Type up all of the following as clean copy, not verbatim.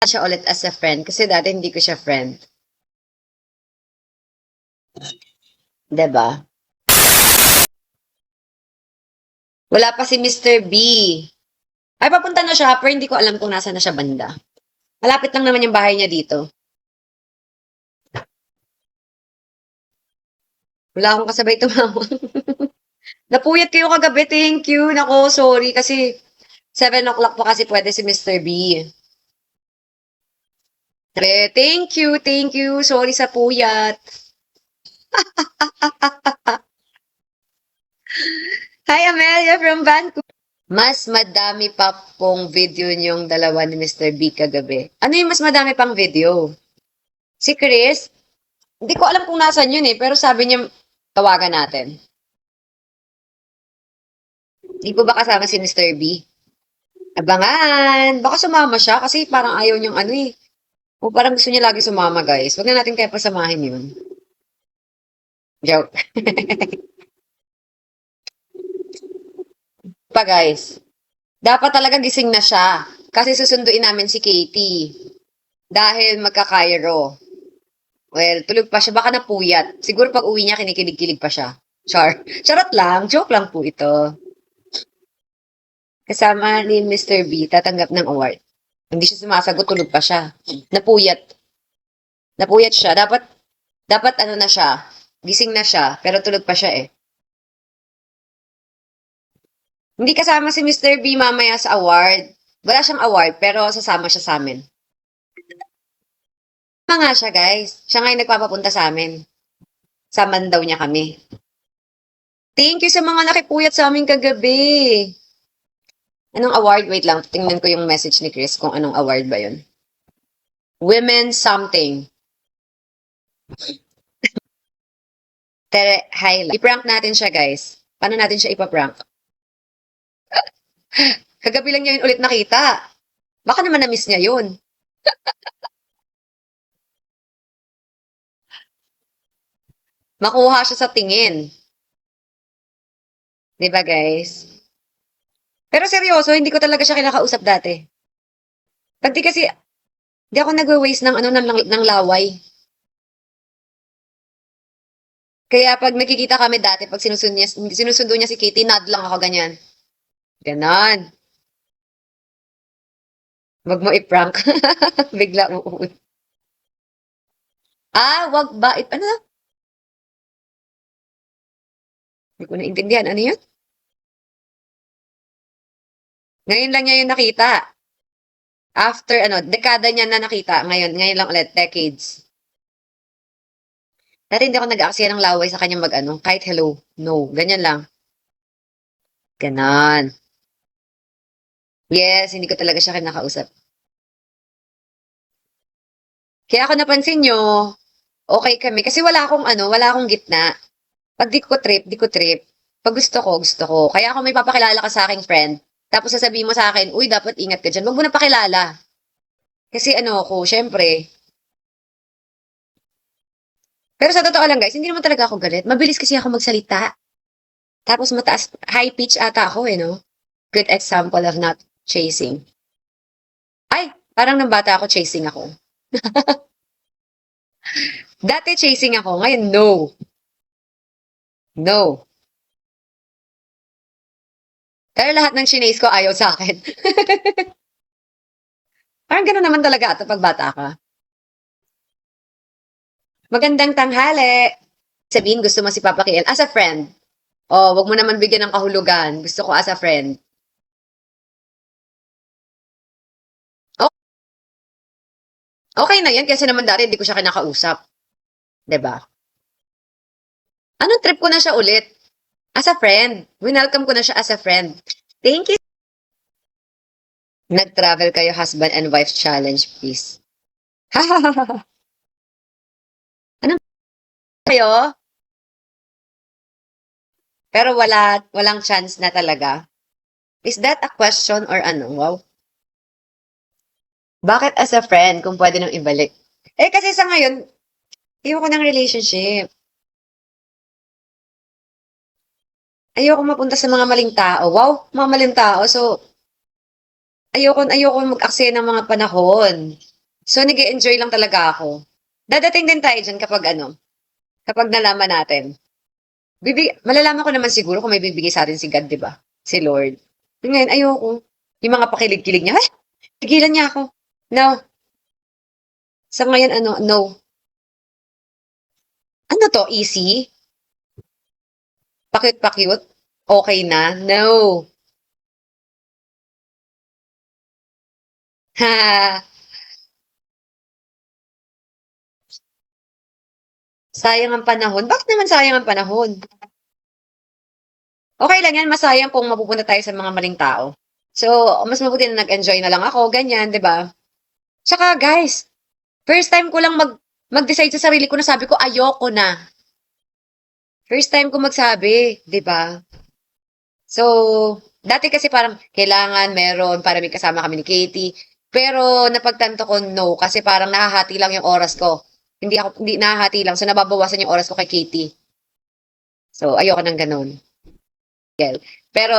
Siya ulit as a friend kasi dati hindi ko siya friend. 'Di ba? Wala pa si Mr. B. Ay, papunta na siya, pero hindi ko alam kung nasa na siya banda. Malapit lang naman yung bahay niya dito. Wala akong kasabay tumawag. Napuyat kayo kagabi, thank you. Nako, sorry kasi 7 o'clock pa kasi pwede si Mr. B. Thank you, thank you. Sorry sa puyat. Hi, Amelia from Vancouver. Mas madami pa pong video niyong dalawa ni Mr. B kagabi. Ano yung mas madami pang video? Si Chris? Hindi ko alam kung nasan yun eh, pero sabi niya, tawagan natin. Hindi po ba kasama si Mr. B? Abangan! Baka sumama siya kasi parang ayaw niyang ano eh. O parang gusto niya lagi sumama guys. Huwag na natin kaya pasamahin yun. Joke. Pa guys. Dapat talaga gising na siya. Kasi susunduin namin si Katie. Dahil magka-Cairo. Well, tulog pa siya. Baka napuyat. Siguro pag uwi niya, kinikilig-kilig pa siya. Char. Charot lang. Joke lang po ito. Kasama ni Mr. B, tatanggap ng award. Hindi siya sumasagot, tulog pa siya. Napuyat. Napuyat siya. Dapat ano na siya. Gising na siya, pero tulog pa siya eh. Hindi kasama si Mr. B mamaya sa award. Wala siyang award, pero sasama siya sa amin. Tama nga siya, guys. Siya nga yung nagpapapunta sa amin. Saman daw niya kami. Thank you sa mga nakipuyat sa amin kagabi. Anong award? Wait lang, tingnan ko yung message ni Chris kung anong award ba yun. Women something. Highlight. I-prank natin siya, guys. Paano natin siya ipaprank? Kagabi lang niya yun ulit nakita. Baka naman na-miss niya yun. Makuha siya sa tingin. 'Di ba, guys? Pero seryoso, hindi ko talaga siya kinakausap dati. Pag di kasi, di ako nagwe-waste ng ano ng laway. Kaya pag nakikita kami dati, pag sinusundo niya si Katie, nod lang ako ganyan. Ganon. Wag mo i-prank. Bigla uuwi. Wag ba? Ano na? Hindi ko naintindihan. Ano yun? Ngayon lang niya yung nakita. After, dekada niya na nakita. Ngayon lang ulit, decades. Dati hindi ako nag-aaksaya ng laway sa kanya mag-ano, kahit hello. No, ganyan lang. Ganon. Yes, hindi ko talaga siya kinakausap. Kaya ako napansin nyo, okay kami. Kasi wala akong gitna. Pag di ko trip. Pag gusto ko, gusto ko. Kaya ako may papakilala ka sa aking friend, tapos sasabihin mo sa akin, uy, dapat ingat ka dyan. Wag mo na pakilala. Kasi ano ako, syempre. Pero sa totoo lang guys, hindi naman talaga ako galit. Mabilis kasi ako magsalita. Tapos mataas, high pitch ata ako eh, no? Good example of not chasing. Ay, parang nang bata ako, chasing ako. Dati chasing ako, ngayon no. No. Pero lahat ng chinase ko ayaw sa akin. Parang gano'n naman talaga ata pag bata ka. Magandang tanghali. Sabihin gusto mo si Papa Kiel as a friend. Oh, wag mo naman bigyan ng kahulugan. Gusto ko as a friend. Oh, okay na yan kasi naman dati hindi ko siya kinakausap. 'Di ba? Anong trip ko na siya ulit? As a friend. Winelcome ko na siya as a friend. Thank you. Nag-travel kayo husband and wife challenge, please. Anong kayo? Pero walang chance na talaga. Is that a question or ano? Wow. Bakit as a friend kung pwede nang ibalik? Eh kasi sa ngayon, ayoko ng relationship. Ayoko mapunta sa mga maling tao. Wow, mga maling tao. So, ayoko mag-aksaya ng mga panahon. So, nag-enjoy lang talaga ako. Dadating din tayo dyan kapag nalaman natin. Malalaman ko naman siguro kung may bibigay sa atin si God, di ba? Si Lord. Ngayon, ayoko. Yung mga pakilig-kilig niya, ay, tigilan niya ako. No. Sa ngayon, no. Ano to, easy? Pakit-pakit? Okay na? No. Ha. Sayang ang panahon. Bakit naman sayang ang panahon? Okay lang yan, masayang kung mapupunta tayo sa mga maling tao. So, mas mabuti na nag-enjoy na lang ako, ganyan, di ba? Tsaka, guys, first time ko lang mag-decide sa sarili ko na sabi ko, ayoko na. First time ko magsabi, di ba? So, dati kasi parang kailangan meron para may kasama kami ni Katie. Pero napagtanto ko no kasi parang nahahati lang yung oras ko. Hindi nahahati lang. So nababawasan yung oras ko kay Katie. So ayoko nang ganun. Well, pero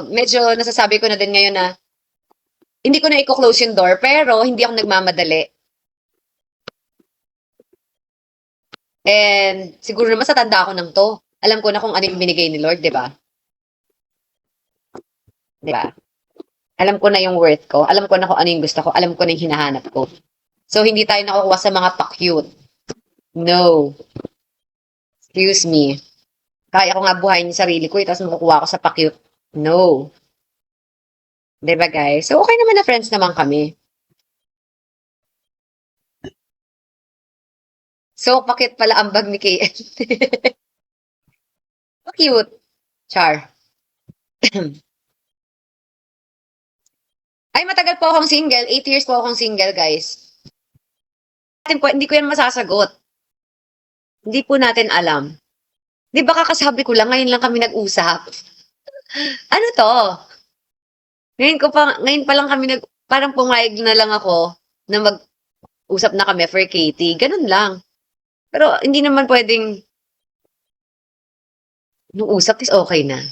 medyo nasasabi ko na din ngayon na hindi ko na i-close yung door pero hindi ako nagmamadali. And siguro naman sa tanda ko nang to. Alam ko na kung ano yung binigay ni Lord, 'di ba? 'Di ba? Alam ko na yung worth ko. Alam ko na kung ano yung gusto ko. Alam ko na yung hinahanap ko. So, hindi tayo nakukuha sa mga pa-cute. No. Excuse me. Kaya ko nga buhayin yung sarili ko, tapos makukuha ko sa pa-cute. No. Diba, guys? So, okay naman na friends naman kami. So, pakit pala ang bag ni KN. Pa-cute. Char. Ay, matagal po akong single. 8 years po akong single, guys. Hindi ko yan masasagot. Hindi po natin alam. Di ba kakasabi ko lang, ngayon lang kami nag-usap. Ano to? Ngayon pa lang kami parang pumayag na lang ako na mag-usap na kami for Katie. Ganun lang. Pero hindi naman pwedeng nung usap is okay na.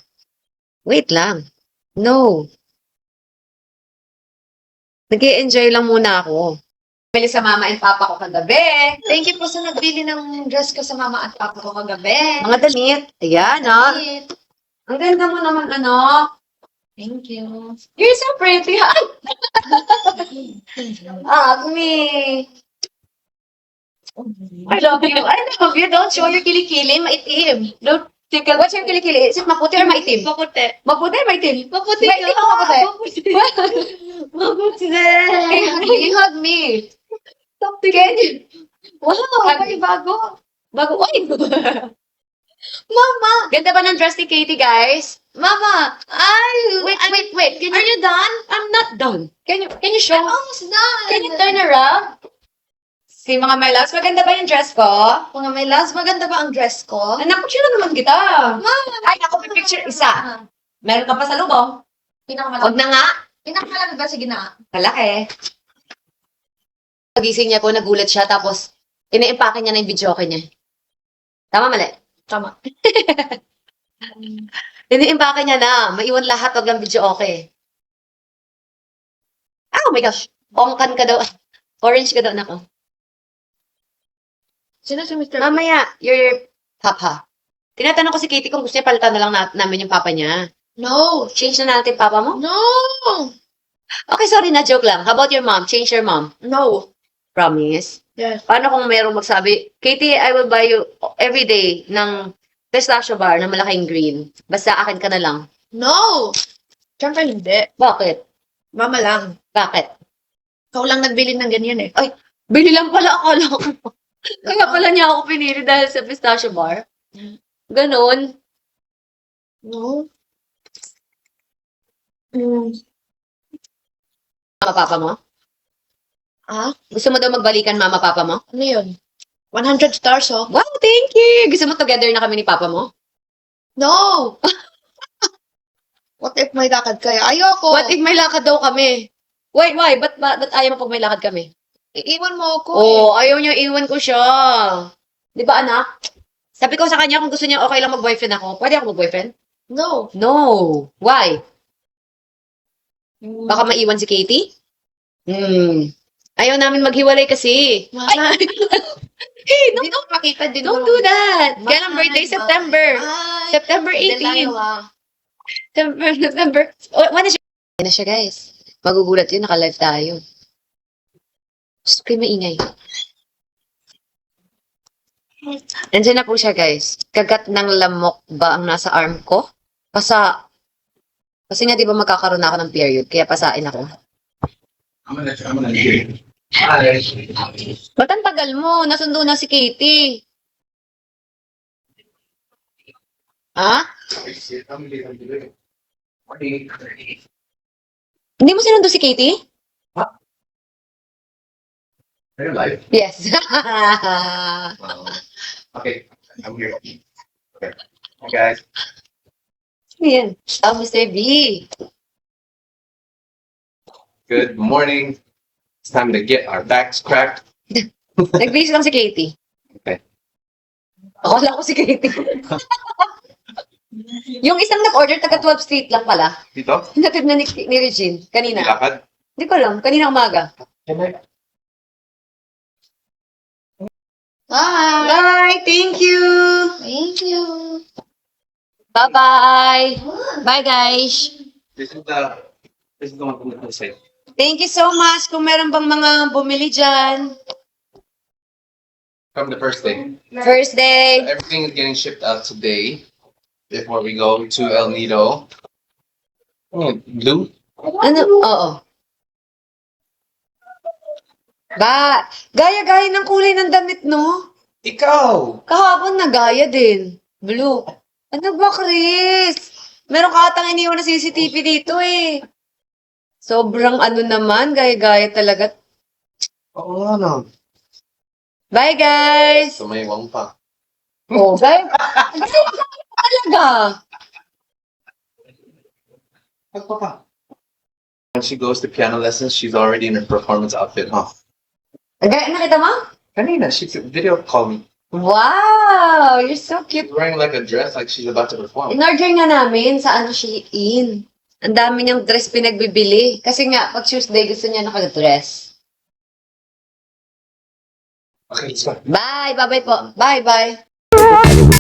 Wait lang. No. Nag-enjoy lang muna ako. Bili sa mama and papa ko kagabi. Thank you po sa nagbili ng dress ko sa mama at papa ko kagabi. Mga damit. Ayan, ah. Damit. Ang ganda mo naman, anak. Thank you. You're so pretty. Me. I love you. I love you. Don't show your kilikili. Maitim. Don't tickle. What's your kilikili? Is it maputi or maitim? Maputi. Maputi or maitim? Maputi Maitim o maputi? Maputi. Maputi. Hug me. Can you? Wow, may bago. Bago. Uy! Mama! Ganda ba ng dress ni Katie, guys? Mama! Wait. Are you done? I'm not done. Can you show? I'm almost done. Can you turn around? Si mga my loves, maganda ba yung dress ko? Mga may last, maganda ba ang dress ko? Anak, picture na naman kita. Mama! Ay, ako, may picture isa. Meron ka pa sa lubong? Huwag Pinakamalaki. na nga. Pinakamalaki ba? Sige na. Malaki. Pagising niya po, nagulat siya, tapos iniimpake niya na yung videoke niya. Tama, mali? Tama. Iniimpake niya na. Maiwan lahat, wag lang videoke. Oh my gosh. Ongkan ka daw. Orange ka daw, nako. Sino si Mr. Mamaya, your papa. Tinatanong ko si Katie kung gusto niya palitan na lang namin yung papa niya. No! Change na natin papa mo? No! Okay, sorry na, joke lang. How about your mom? Change your mom. No! Promise? Yes. Paano kung mayroong magsabi, Katie, I will buy you every day ng pistachio bar na malaking green. Basta akin ka na lang. No! Siyempre hindi. Bakit? Mama lang. Bakit? Ikaw lang nagbili ng ganyan eh. Ay, bili lang pala akala ko. Kaya pala niya ako pinili dahil sa pistachio bar. Ganon. No? Mama, papa mo? Ah? Gusto mo daw magbalikan mama, papa mo? Ano yun? 100 stars oh. Wow, thank you! Gusto mo together na kami ni papa mo? No! What if may lakad kayo? Ayoko! What if may lakad daw kami? Why? Ba't ayaw mo pag may lakad kami? Iiwan mo ako Oo, ayaw niya, iwan ko siya. Di ba, anak? Sabi ko sa kanya, kung gusto niya, okay lang mag-boyfriend ako. Pwede ako mag-boyfriend? No. No. Why? Baka maiwan si Katie? Ayaw namin maghiwalay kasi. Ay! Hey, Hindi na makita din. don't do that. Kailan birthday? September. September 18. September. Oh, when is Yan na siya, guys. Magugulat yun, naka-live tayo. Gusto ko yung maingay. Nandiyan na po siya, guys. Kagat ng lamok ba ang nasa arm ko? Kasi nga, di ba magkakaroon na ako ng period, kaya pasain ako. I'm gonna do it. Hi. Ba't ang tagal mo? Nasundo na si Katie. Ha? Hindi mo sinundo si Katie? Are you live? Yes. Okay, I'm here. Okay. Hi guys. Yan. Oh, Mr. B. Good morning. It's time to get our backs cracked. Nag-base lang si Katie. Okay. Akala ko si Katie. Yung isang nag-order, taga 12th Street lang pala. Dito? Natid na ni Regine. Kanina. Nilakad? Hindi ko alam. Kanina umaga. Bye. Bye! Thank you! Thank you. Bye-bye! Bye, guys! This is the one from the site. Thank you so much. Kung meron bang mga bumili dyan. From the first day. First day. Everything is getting shipped out today before we go to El Nido. Oh, blue? Ano? Oo. Gaya-gaya ng kulay ng damit, no? Ikaw! Kahapon nagaya din. Blue. Ano ba, Chris? Meron ka atang iniwan na CCTV dito eh. Sobrang ano naman, gaya-gaya talaga. Oo nga no. Bye, guys! Sumaywang pa. Oh, gaya. Talaga. When she goes to piano lessons, she's already in her performance outfit, huh? Gaya, nakita mo? Kanina, she video called me. Wow! You're so cute. She's wearing like a dress like she's about to perform. In-order nga namin sa Shein. Ang dami niyang dress pinagbibili. Kasi nga, pag Tuesday, gusto niya naka-dress. Okay, let's go. Bye! Bye-bye po. Bye-bye.